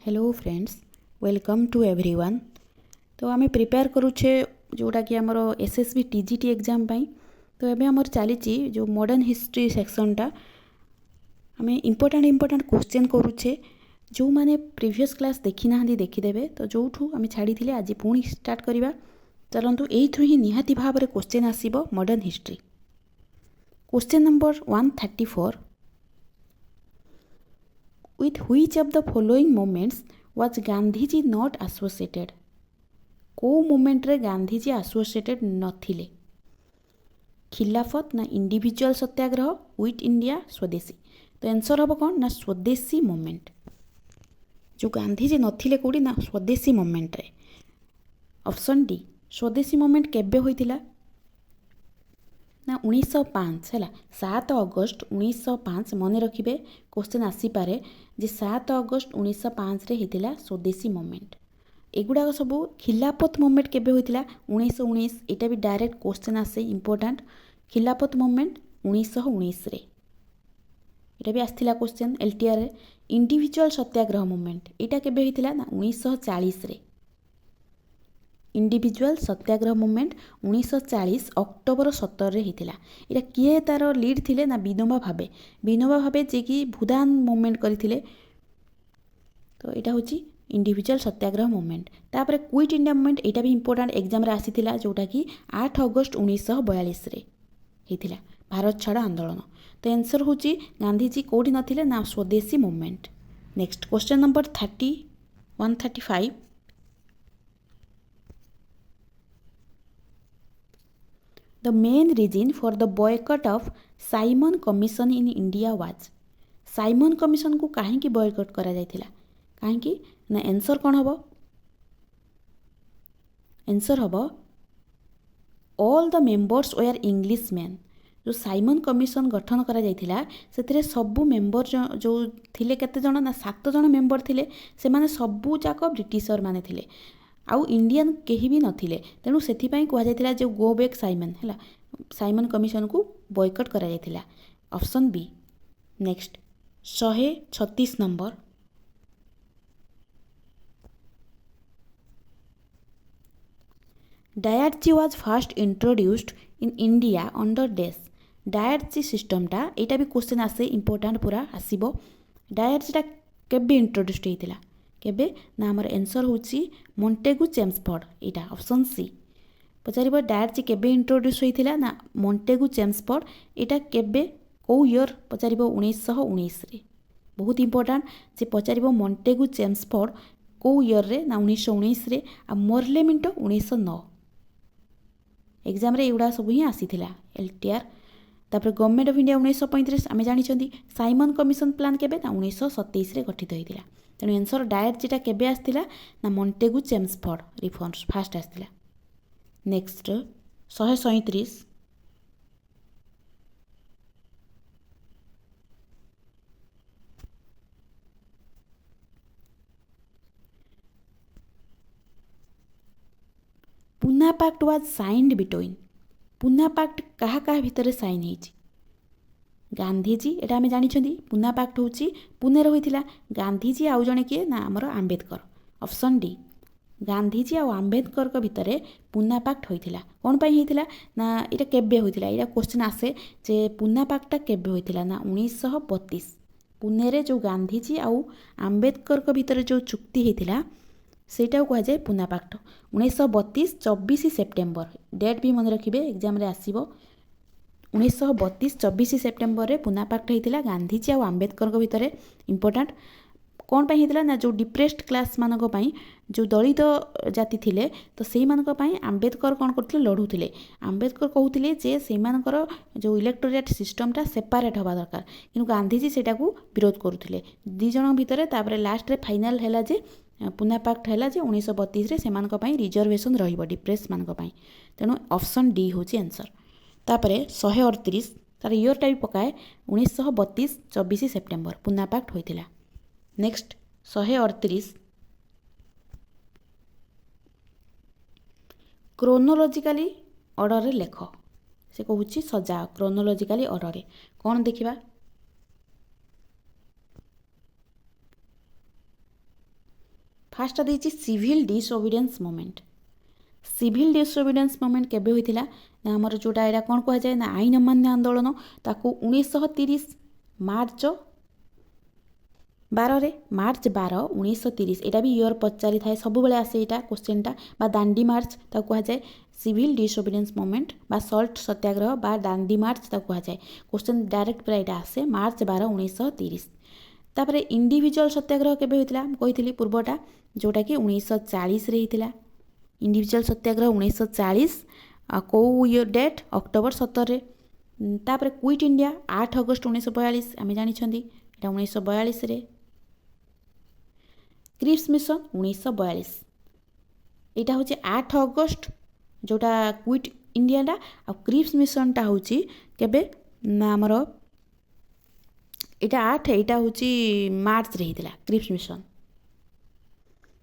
Hello friends welcome to everyone. तो आम prepare करुचे जोटा कि आमर एसएसबी टीजीटी एग्जाम पाई। तो एबे आमर चली जो मॉडर्न हिस्ट्री सेक्शनटा आम इम्पोर्टाट क्वेश्चन करुचे जो माने प्रीवियस क्लास देखी ना देखीदेवे। तो जो आम छाड़ी आज पुणी स्टार्ट करवा। चलतु यू ही निहाती भाव में क्वेश्चन आसब modern history. Question number 134 with which of the following moments was Gandhiji not associated? को मोमेंट रे गांधीजी एसोसिएटेड नथिले? खिलाफत ना इंडिविजुअल सत्याग्रह विथ इंडिया स्वदेशी? तो आंसर हम कौन ना स्वदेशी मोमेंट। जो गांधीजी नथिले कोड़ी ना स्वदेशी मोमेंट रे। ऑप्शन डी स्वदेशी मोमेंट केबे होइतिला ना 1905 है 7 अगस्त 1905 मन रखिए। क्वेश्चन आसीपारे जे 7 अगस्त 1905 रे होता स्वदेशी मोमेंट। एगुड़ाक सब खिलाफत मोमेंट केबे होता 1919। यहाँ भी डायरेक्ट क्वेश्चन आसे इम्पोर्टाट। खिलाफत मोमेंट 1919 रे यहाँ भी आसला क्वेश्चन एलटीआर रे। इंडिविजुअल सत्याग्रह मोमेंट यहाँ केबे होता ना 1940 रे। इंडिविजुअल सत्याग्रह मूवमेंट 1940 अक्टोबर 17 रे होता। यहाँ किए तार लीड थिले ना विनोबा भावे। विनोबा भावे जे कि भूदान मूवमेंट करथिले। तो यहाँ हूँ इंडिविजुअल सत्याग्रह मूवमेंट। तापर क्विट इंडिया मूवमेंट यहाँ भी इंपोर्टाट एग्जाम रे आसीथिला जोटा कि 8 अगस्त 1942 रे होता भारत छाड़ आंदोलन। तो आंसर हूँ गांधीजी कौटी नथिले ना स्वदेशी movement. Next question number 135 The main reason for the boycott of Simon Commission in India was? Simon commission को कहीं बॉयकट करा जायतिला कहीं ना आंसर कौन हम? आंसर हम all the members were English man. जो साइमन कमिशन गठन करा जायतिला से सबू मेंबर जो थिले केते जण ना 7 जण मेंबर थिले। से माने सबू जाक ब्रिटिशर माने थिले आउ इंडियन कहीं भी नथिले। तेणु से कहुला जो गो बैक साइमन है साइमन कमिशन को बॉयकट करा जायतिला। Option B. Next 136 number dyarchy was first introduced in India under dash? Dyarchy सिस्टमटा यहाँ भी क्वेश्चन आसे इम्पोर्टाट पूरा आसब। डायटजीटा केबे इंट्रोड्यूस्ड होता केबे ना आमर आंसर हूँ मॉन्टेगु चेम्सफोर्ड। यहाँ ऑप्शन सी पचार डायटजी केबे इंट्रोड्यूस होता ना मॉन्टेगु चेम्सफोर्ड। यहाँ केबे कौ ईयर पचार 1919 रे। बहुत इंपोर्टाट जे पचार मॉन्टेगु चेम्सफोर्ड कौ ईयर रे ना 1919 रे आ मोर्ले मिंटो 1909। एग्जाम रे एगुड़ा सब ही आसीथिला एलटीआर। तापर गवर्नमेंट ऑफ इंडिया 1935 आम जानी। साइमन कमिशन प्लान केबे ना 1927 रे गठित होता। तेणु आंसर डायट जेटा केबे आसथिला ना मॉन्टेगु चेम्सफोर्ड रिफॉर्म्स फास्ट आसथिला। Next 137 Poona pact was signed between? Poona pact कहा कहा भितर साइन होती? गांधीजी एटा आम जानी। पूना पैक्ट हूँ पुणे होता। गांधीजी आउ जड़े किए ना आमर आंबेडकर। ऑप्शन डी गांधीजी आ आंबेडकर भितर पूना पैक्ट होता। कौन पाई होता ना यहाँ केबे होता? यहाँ क्वेश्चन आसे जे पूना पैक्टा केबे होता ना 1932 पुणे रे जो गांधीजी आउ आंबेडकर भितर जो चुक्ति होता सेटा कह जाए पूना पैक्ट। 1932 24 सेप्टेम्बर डेट भी मन रखिए एग्जाम रे आसीबो। 1932 24 सेप्टेम्बर रे पूना पैक्ट होता गांधीजी आउ आंबेडकर भितर। इंपोर्टाट कौन पाई होता ना जो डिप्रेस्ड क्लास मानक पाई जो दलित जाति थिले तो से आंबेडकर कौन करते लड़ुले। आंबेडकर कहते जे से जो इलेक्टोरेट सिस्टमटा सेपारेट हवा दरकार कि गांधीजी सेटा को विरोध करुले दी जन भितर। तापर लास्ट रे फाइनल है जे पूना पैक्ट है जे 1932 रे से रिजर्वेशन रहिबो डिप्रेस मानक पाई। तेणु ऑप्शन डी हूँ आंसर। तापर 138 तार इयरटा भी पकाए 1932 24 सेप्टेम्बर पूना पैक्ट होता। नेक्स्ट 138 क्रोनोलॉजिकली ऑर्डर रे लेख। से कहूँ सजा क्रोनोलॉजिकली ऑर्डर रे कौन देखिबा? फास्ट देखिए सिविल डिसओबिडियंस मूवमेंट। सिविल डिसओबिडियंस मूवमेंट केबे होइथिला ना हमर जोटा एटा कोन कहै जाय ना आईन अमान्य आंदोलन ताकू 1930 मार्च 12 रे मार्च 12 1930 एटा भी ईयर पचारि थाए सब बेले आसे एटा क्वेश्चनटा बा दांडी मार्च ताकू कह जाय सिविल डिसओबिडियंस मूवमेंट बा सल्ट सत्याग्रह बा दांडी मार्च ताकू कह जाय क्वेश्चन डायरेक्ट पूरा एटा आसे मार्च 12 1930। तापरे इंडिविजुअल सत्याग्रह केबे होइथिला कहिथिली पूर्वटा जोटा कि 1940 रे हिथिला इंडिविजुअल सत्याग्रह 1940 कौ ईयर डेट अक्टोबर 17 रे। तापरे क्विट इंडिया 8 अगस्त 1942 आमे जानि छथि एटा 1942 रे। क्रिप्स मिशन 1942 एटा होची 8 अगस्त जोटा क्विट इंडिया टा आ क्रिप्स मिशन टा होची केबे ना हमरो एटा 8 एटा होची मार्च रे हिथिला क्रिप्स मिशन।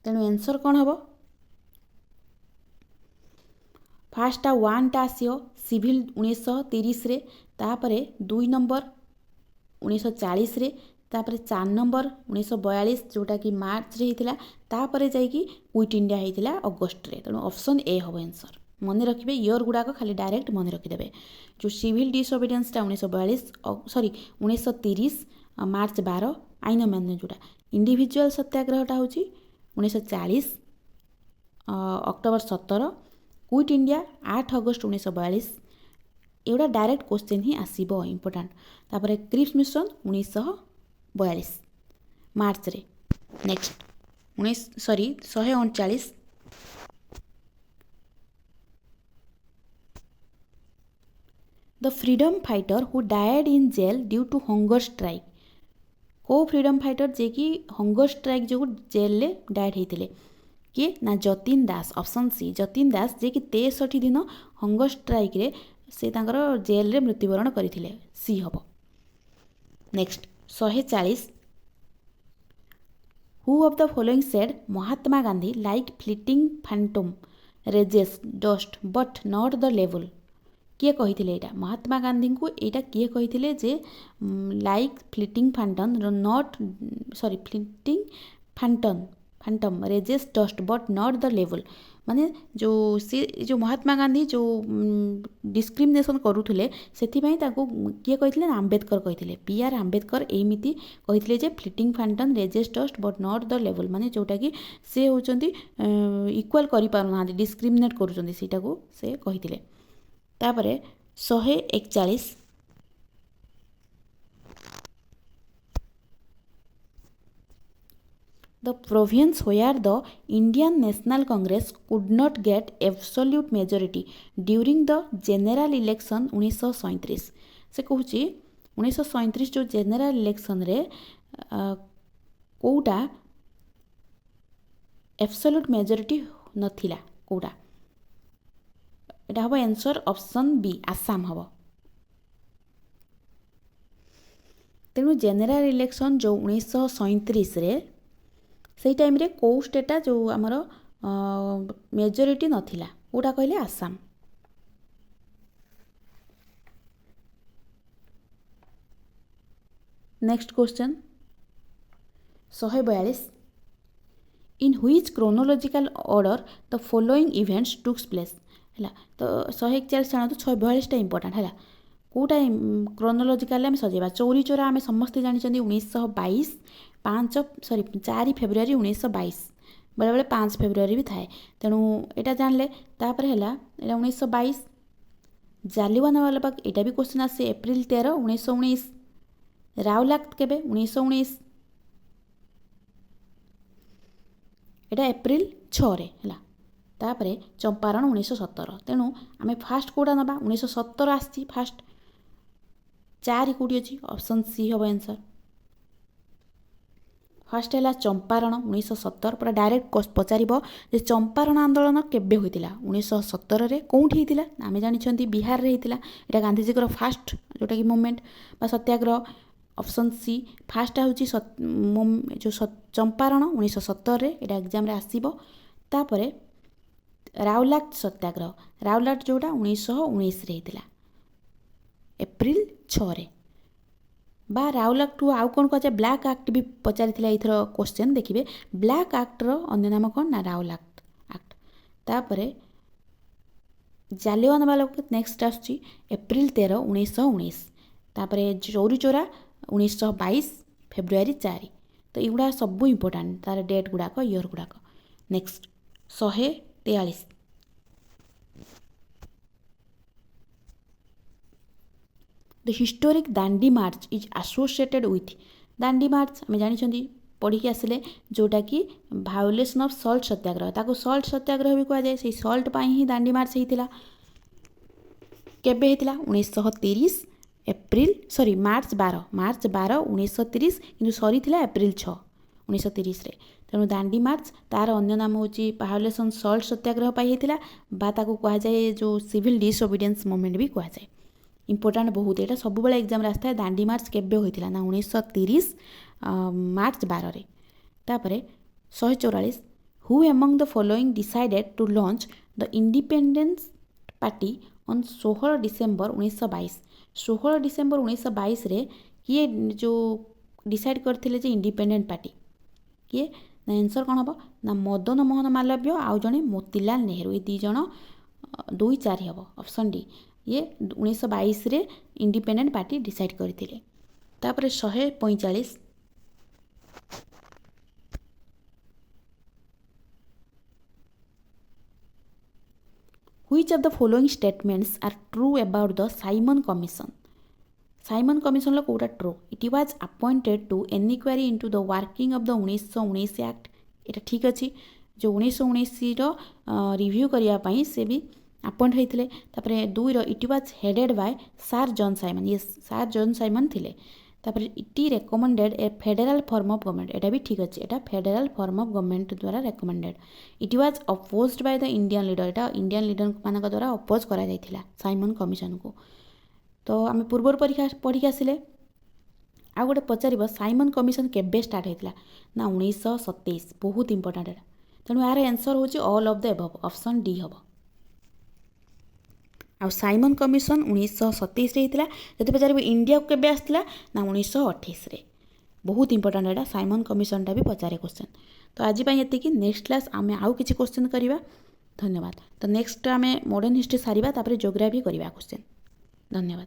तेनु आंसर कोन हबो फास्ट वन टा आसियो सिविल 1930 रे तापरे 2 नंबर 1940 रे तापरे 4 नंबर 1942 जोटा कि मार्च रे हिथिला तापरे जाई कि क्विट इंडिया हिथिला अगस्त रे। तेनु ऑप्शन ए हबो आंसर मने रखिबे ईयर गुडा को खाली डायरेक्ट मने रखि देबे जो सिविल डिसओबिडियंस टा 1942 सॉरी 1930 मार्च 12 आईन अमान्य जोटा इंडिविजुअल सत्याग्रह टा होची 1940 अक्टोबर 17 क्विट इंडिया 8 अगस्त 1942 एवढा डायरेक्ट क्वेश्चन ही आसीबो इंपोर्टेंट। तापरे क्रिप्स मिशन 1942 मार्च रे। Next 139 the freedom fighter who died in jail due to hunger strike को फ्रीडम फाइटर जे कि हंगर स्ट्राइक जो जेल ले डायड होते किए ना जतीन दास ऑप्शन सी जतीन दास जे कि 63 दिन हंगर स्ट्राइक रे से तांकर जेल रे मृत्युवरण करथिले सी हबो। Next 140 who of the following said Mahatma Gandhi like fleeting phantom raises dust but not the level किए कहिथिले एटा महात्मा गांधी को एटा किए कहिथिले जे like fleeting phantom not sorry fleeting phantom raises dust but not the level माने जो सी जो महात्मा गांधी जो डिस्क्रिमिनेशन करूथले सेथिबाई ताको किए कहिथिले आंबेडकर कहिथिले पीआर आंबेडकर एमिति कहिथिले जे fleeting phantom raises dust but not the level माने जोटा कि से होचंती इक्वल करि पारुना डिस्क्रिमिनेट करूचंती सेटा को से कहिथिले। तापरे 141 the province where the Indian National Congress could not get absolute majority during the general election 1937 से कहूची 1937 जो general election रे कोउटा absolute majority नथिला कोउटा एटा हबो आंसर ऑप्शन बी आसाम हबो। तेनु जनरल इलेक्शन जो 1937 रे से टाइम रे को स्टेटा जो आमर मेजोरिटी नथिला कोटा कहले Assam. Next question 142 in which chronological order the following events takes place है तो 141 जाना तो 142 टा इंपोर्टेंट है कोटा क्रोनोलॉजिकल आम सजेबा चौरी चोरा आम समस्ते जानी 1922 4 फेब्रुआरी 1922 बेले बेले 5 फेब्रुआरी भी थाए तेणु यहाँ जानले तापर है 1922 जालियानवाला बाग यहाँ भी क्वेश्चन आसे एप्रिल 13 1919 रावलाट केबे 1919 यहाँ एप्रिल 6 रे है तापरे चंपारण 1917 तेणु आम फास्ट कोटा नबा 1917 आसी फास्ट 4 कोटी अच्छी ऑप्शन सी हम आंसर। फास्ट है चंपारण 1917 पूरा डायरेक्ट पचार चंपारण आंदोलन केबे होइतिला 1917 रे कोठी होइतिला आमे जानिछंती बिहार रे होइतिला एटा गांधीजी को फास्ट जोटा कि मूवमेंट बा सत्याग्रह ऑप्शन सी फास्ट होची जो चंपारण 1917 रे एटा एग्जाम रे आसीबो। तापरे रावलाट सत्याग्रह रावलाट जोटा 1919 रे होइतिला एप्रिल 6 रे बा राउल आक्ट आउ कौन कहुए ब्लैक आक्ट भी पचारि एथर क्वेश्चन देखिए ब्लैक आक्टर अन्य नाम कौन ना राउल आक्ट तापर जालियानवाला बाग नेक्स्ट आसूँ एप्रिल 13 1919 तापर चौरी चोरा 1922 फेब्रुआरी 4 तो युवा सब इंपोर्टाट तार डेट गुड़ाक इयर गुड़ाक next 143 the historic Dandi march is associated with Dandi march आम जानी पढ़ी आसिले जोटा कि भायोलेसन ऑफ सल्ट सत्याग्रह ताको सल्ट सत्याग्रह भी कहुए से सल्ट ही दांडी मार्च होता केबे होता 1930 एप्रिल सॉरी मार्च 12 1930 किंतु सरी एप्रिल 6 1930 तेणु दांडी मार्च तार अन्य नाम हूँ भायोलेसन सल्ट सत्याग्रह होता कहुए जो सिविल डिसओबिडियंस मूवमेंट भी कहुए इंपोर्टाट बहुत यहाँ सब एग्जाम आसता है दांडी मार्च केबे होता ना 1930 मार्च 12 तापर 144 who among the following decided to launch the independence party on 16 December 1922 16 December 1922 रे किए जो डिसाइड करथिले जे इंडिपेंडेंट पार्टी किए ना आंसर कौन हम ना मदन मोहन मालवीय आउ जड़े मोतीलाल नेहरू ये दी जन 2 4 हम ऑप्शन डी ये 1922 रे इंडिपेंडेंट पार्टी डिसाइड करथिले तापर 145 Which of the following statements are true about the Simon Commission? Simon Commission low Kota true. It was appointed to inquiry into the working of the 1919 Act. एटा ठीक अच्छी जो 1919 रो review करिया पाई से भी अपॉइंट होइथिले तापरे 2 रो it was headed by sir John Simon ये सर जॉन साइमन थिले तापर it recommended a federal form of government एटा भी ठीक अच्छे एटा फेडरल फॉर्म ऑफ गवर्नमेंट द्वारा recommended it was opposed by the Indian leader एटा इंडियन लीडर मानक द्वारा अपोज करा जायथिला साइमन कमिशन को तो आम पूर्व परीक्षा पढ़ी आसिले आ गोटे पचार साइमन कमिशन केबे स्टार्ट होता ना 1927 बहुत इंपोर्टाट है तेणु यार आंसर हूँ all of the above option D हम आ साइमन कमिशन 1927 होता जब पचार इंडिया को केबे आसला ना 1928 बहुत इंपोर्टाट है साइमन कमिशनटा भी पचारे क्वेश्चन तो आज ये नेक्स्ट क्लास आम आउ कि क्वेश्चन करवा धन्यवाद तो नेक्स्ट आम मॉडर्न हिस्ट्री सारिबा तापर ज्योग्राफी करवा क्वेश्चन धन्यवाद।